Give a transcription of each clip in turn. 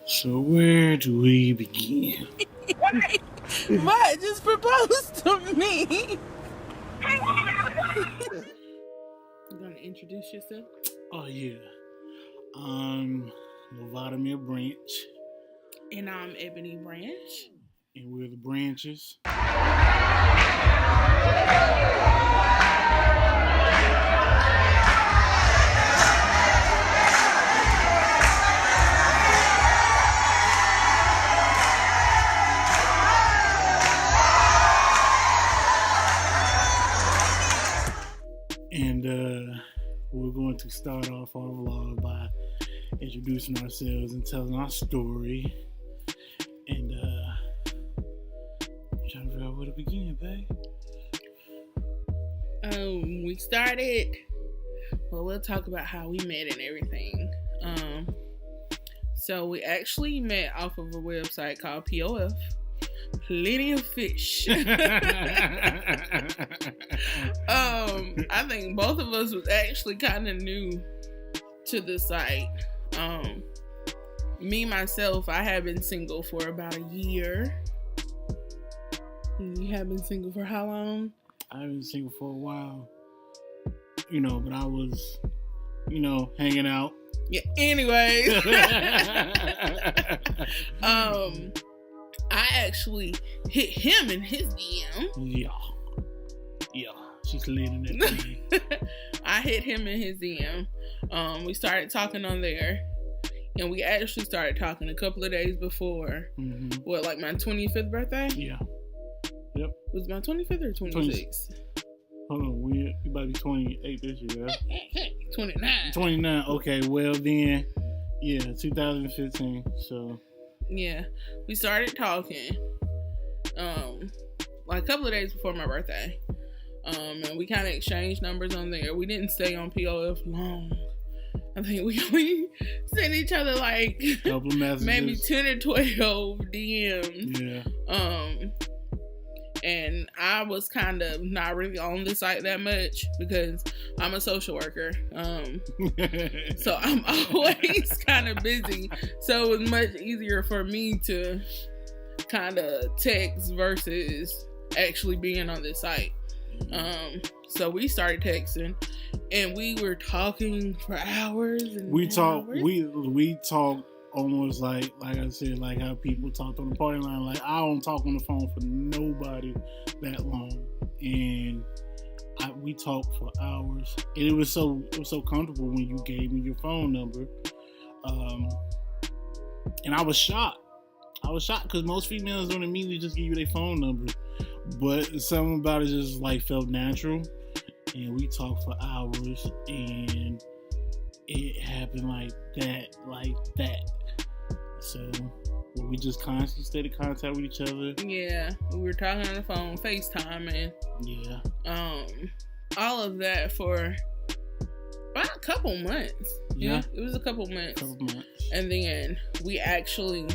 So where do we begin? What? Just proposed to me. You gonna introduce yourself? Oh yeah. I'm Vladimir Branch, And I'm Ebony Branch. and we're the Branches. And we're going to start off our vlog by introducing ourselves and telling our story. And trying to figure out where to begin, babe. We started. Well, we'll talk about how we met and everything. So we actually met off of a website called POF. Plenty of fish. I think both of us was actually kind of new to the site. Me myself, I have been single for about a year. You have been single for how long? I've been single for a while, but I was, hanging out. Yeah. Anyways, I actually hit him in his DM. Yeah, she's leading that thing. I hit him in his DM. We started talking on there, and we actually started talking a couple of days before. Mm-hmm. What, like my 25th birthday? Yeah. Yep. Was my 25th or 26th? Hold on, we about to be 28 this year. 29. 29. Okay, well then, yeah, 2015. So. Yeah, we started talking, like a couple of days before my birthday. And we kind of exchanged numbers on there. We didn't stay on POF long. I think we only sent each other like couple messages, maybe 10 or 12 DMs. Yeah. And I was kind of not really on the site that much because I'm a social worker. So I'm always kind of busy. So it was much easier for me to kind of text versus actually being on this site. So we started texting and we were talking for hours. And we talked. hours. We talked almost like I said, like how people talked on the party line. Like I don't talk on the phone for nobody that long, and we talked for hours. And it was so comfortable when you gave me your phone number, and I was shocked. Because most females don't immediately just give you their phone number, but something about it just like felt natural, and we talked for hours, and it happened like that. So we just constantly stayed in contact with each other. Yeah, we were talking on the phone, FaceTime, and yeah, all of that for about a couple months. Yeah, it was a couple months. And then we actually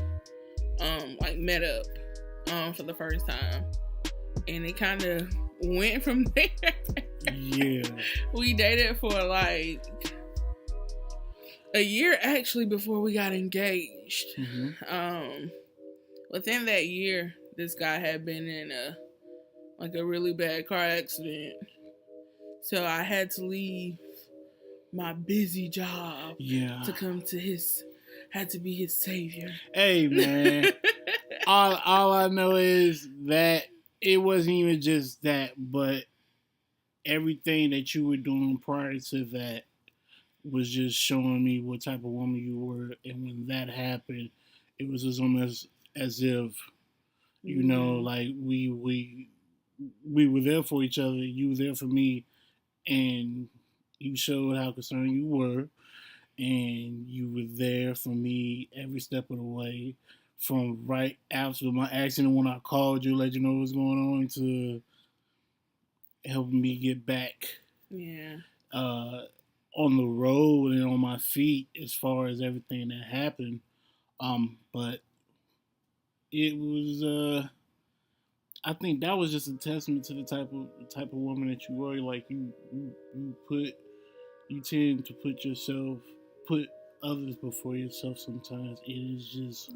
met up for the first time, and it kind of went from there. Yeah, we dated for like a year actually before we got engaged. Mm-hmm. Within that year, this guy had been in a really bad car accident, so I had to leave my busy job to come to had to be his savior. Hey man, all I know is that it wasn't even just that, but everything that you were doing prior to that was just showing me what type of woman you were. And when that happened, it was just almost as if, like we were there for each other. You were there for me, and you showed how concerned you were, and you were there for me every step of the way, from right after my accident when I called you, let you know what's going on, to helping me get back. Yeah. On the road and on my feet as far as everything that happened. But it was I think that was just a testament to the type of woman that you were. Like you tend to put others before yourself sometimes. It is just,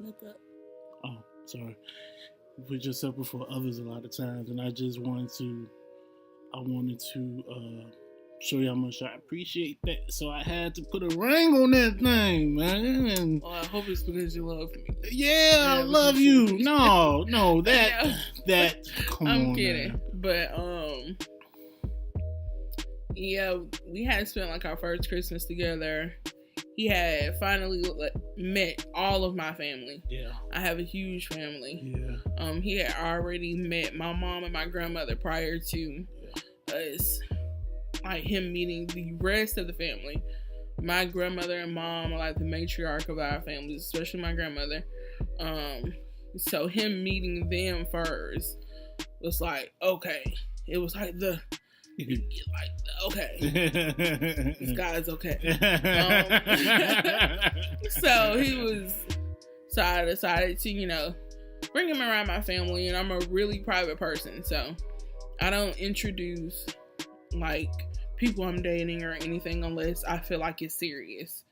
oh, sorry. Put yourself before others a lot of times. And I wanted to show you how much I appreciate that. So I had to put a ring on that thing, man. And well, I hope it's because you love me. Yeah, I love you. No, that. Come on, I'm kidding, man. But yeah, we had spent like our first Christmas together. He had finally met all of my family. Yeah, I have a huge family. Yeah. He had already met my mom and my grandmother prior to us, like him meeting the rest of the family. My grandmother and mom are like the matriarch of our families, especially my grandmother. So him meeting them first was like, okay. It was like okay, this guy's okay. So I decided to, bring him around my family, and I'm a really private person, so I don't introduce like people I'm dating or anything unless I feel like it's serious.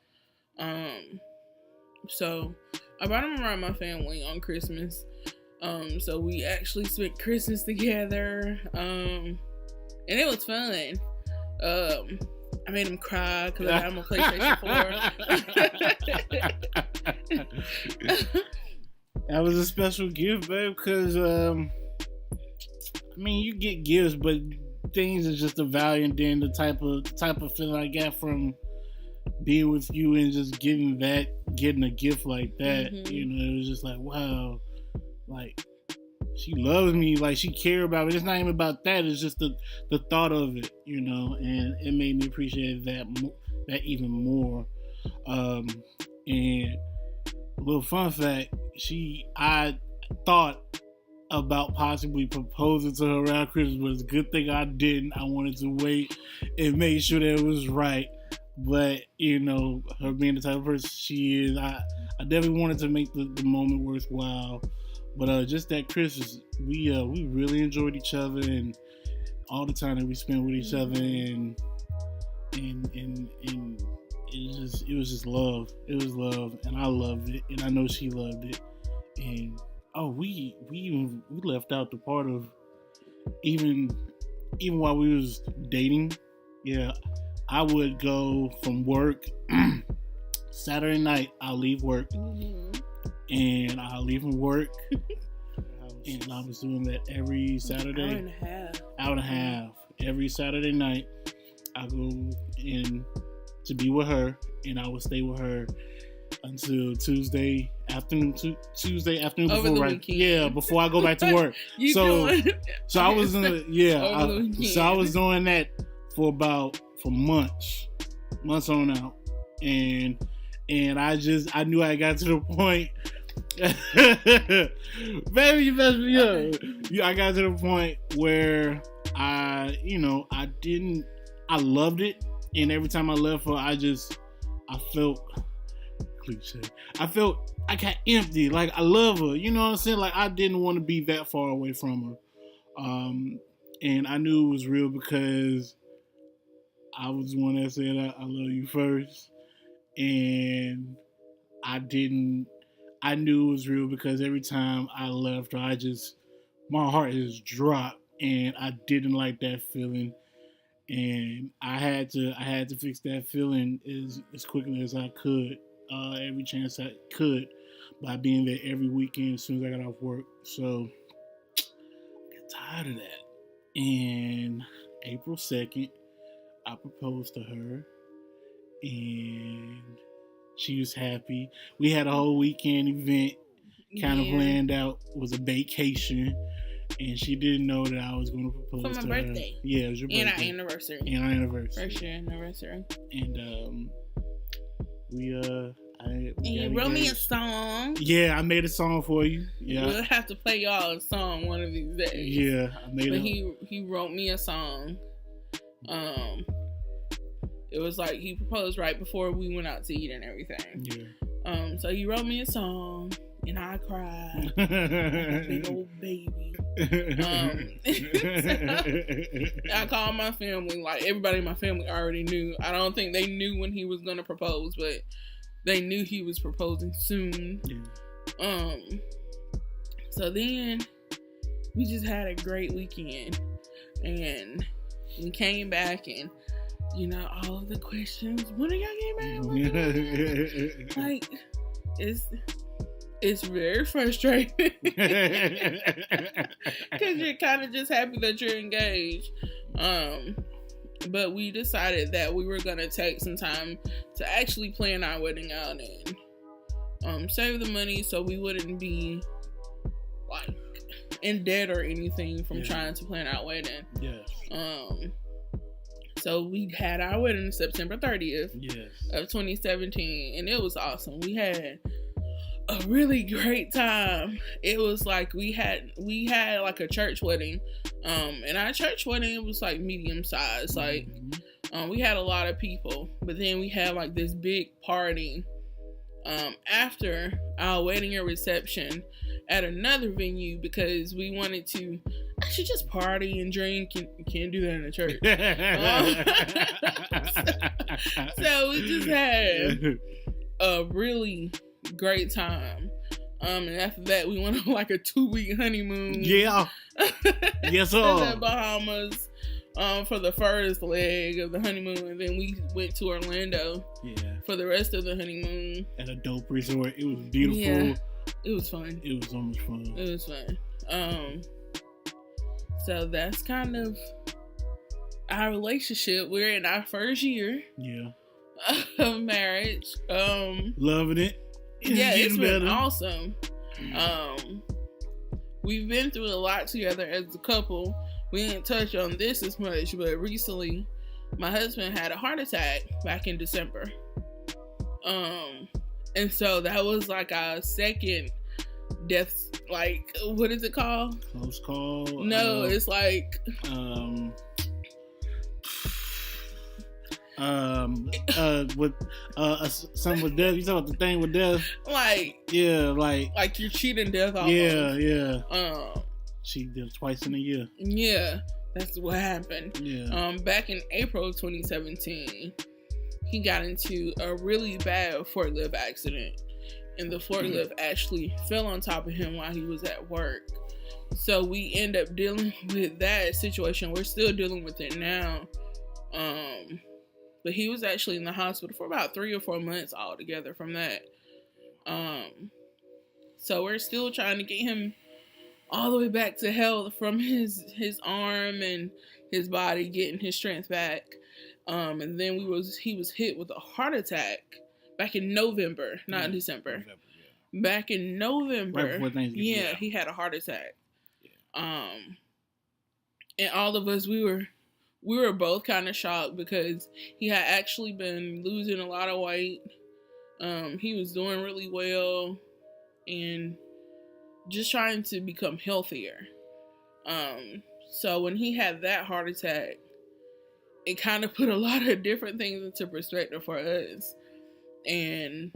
So I brought him around my family on Christmas. So we actually spent Christmas together. And it was fun. I made him cry because I got him a PlayStation 4. That was a special gift, babe, because, you get gifts, but things are just a value, and then the type of feeling I got from being with you and just getting a gift like that, it was just like, wow, like, she loves me, like she cares about me. It's not even about that. It's just the thought of it, and it made me appreciate that even more. And a little fun fact, I thought about possibly proposing to her around Christmas, but it's a good thing I didn't. I wanted to wait and make sure that it was right. But, her being the type of person she is, I definitely wanted to make the moment worthwhile. But just that Christmas, we really enjoyed each other and all the time that we spent with each other, and it was just love. It was love, and I loved it, and I know she loved it. And we left out the part of even while we was dating. Yeah, I would go from work Saturday night. I'll leave work. And I'll leave from work, and I was doing that every Saturday. Hour and a half. Every Saturday night, I go in to be with her, and I would stay with her until Tuesday afternoon over before, the right? weekend. Yeah, before I go back to work. So I was I was doing that for months on out, and I knew I got to the point. Baby, you messed me up. I got to the point where I loved it, and every time I left her, I felt cliche. I got empty. Like, I love her. You know what I'm saying? Like, I didn't want to be that far away from her. And I knew it was real because I was the one that said I love you first, and I knew it was real because every time I left her, my heart just dropped, and I didn't like that feeling, and I had to fix that feeling as quickly as I could, every chance I could, by being there every weekend as soon as I got off work. So I got tired of that, and April 2nd, I proposed to her, and she was happy. We had a whole weekend event kind of planned out. It was a vacation, and she didn't know that I was going to propose to her. For my birthday. Yeah, it was your birthday. And our anniversary. First year anniversary. And you wrote me a song. Yeah, I made a song for you. Yeah, we'll have to play y'all a song one of these days. Yeah, I made it. He wrote me a song. It was like he proposed right before we went out to eat and everything. Yeah. So he wrote me a song, and I cried like a big old baby. I called my family. Like, everybody in my family already knew. I don't think they knew when he was gonna propose, but they knew he was proposing soon. Yeah. So then we just had a great weekend, and we came back, and you know, all of the questions, when are y'all getting married? Like, it's very frustrating because you're kind of just happy that you're engaged. But we decided that we were gonna take some time to actually plan our wedding out and save the money so we wouldn't be like in debt or anything from trying to plan our wedding. So we had our wedding September 30th of 2017, and it was awesome. We had a really great time. It was like we had like a church wedding, and our church wedding was like medium size. Like we had a lot of people, but then we had like this big party after our wedding and reception at another venue because we wanted to actually just party and drink, and you can't do that in a church. So we just had a really great time. And after that we went on like a 2-week honeymoon. Yes, sir. In the Bahamas for the first leg of the honeymoon, and then we went to Orlando for the rest of the honeymoon at a dope resort. It was beautiful. Yeah, it was fun. It was so much fun. It was fun. So that's kind of our relationship. We're in our first year of marriage. Loving it. It's been awesome. We've been through a lot together as a couple. We didn't touch on this as much, but recently my husband had a heart attack back in December. And so that was like our second death, like, what is it called? Close call. No, it's like with something with death. You talking about the thing with death? Like you're cheating death almost. Yeah. She did twice in a year. Yeah, that's what happened. Yeah. Back in April of 2017, he got into a really bad forklift accident, and the forklift actually fell on top of him while he was at work. So we end up dealing with that situation. We're still dealing with it now. But he was actually in the hospital for about 3 or 4 months altogether from that. So we're still trying to get him all the way back to health from his arm and his body, getting his strength back. And then he was hit with a heart attack back in November, not December. Back in November, right he had a heart attack. And all of us, we were both kind of shocked because he had actually been losing a lot of weight. He was doing really well and just trying to become healthier. So when he had that heart attack, it kind of put a lot of different things into perspective for us. And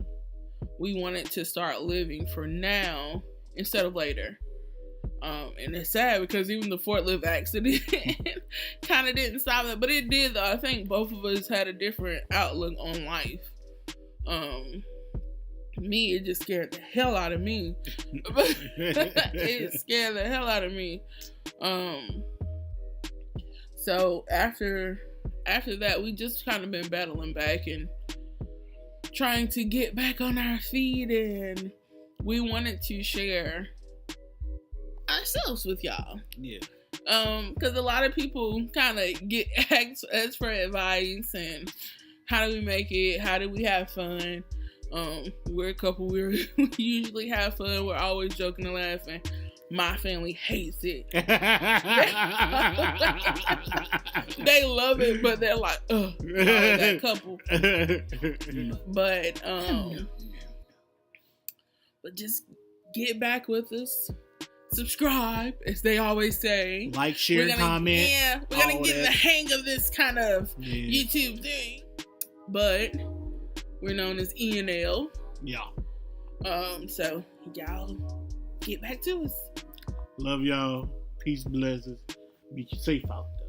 we wanted to start living for now instead of later. And it's sad because even the forklift accident kind of didn't stop it, but it did though. I think both of us had a different outlook on life. Me, it just scared the hell out of me. It scared the hell out of me. So after that, we just kind of been battling back and trying to get back on our feet, and we wanted to share ourselves with y'all. Yeah. Because a lot of people kind of get asked us for advice and how do we make it? How do we have fun? We're a couple. We usually have fun. We're always joking and laughing. My family hates it. They love it, but they're like, ugh, that couple. But just get back with us. Subscribe, as they always say. Like, share, comment. Yeah, we're gonna get in the hang of this kind of YouTube thing. But we're known as ENL. Yeah. So y'all get back to us. Love y'all. Peace, blessings. Be safe out there.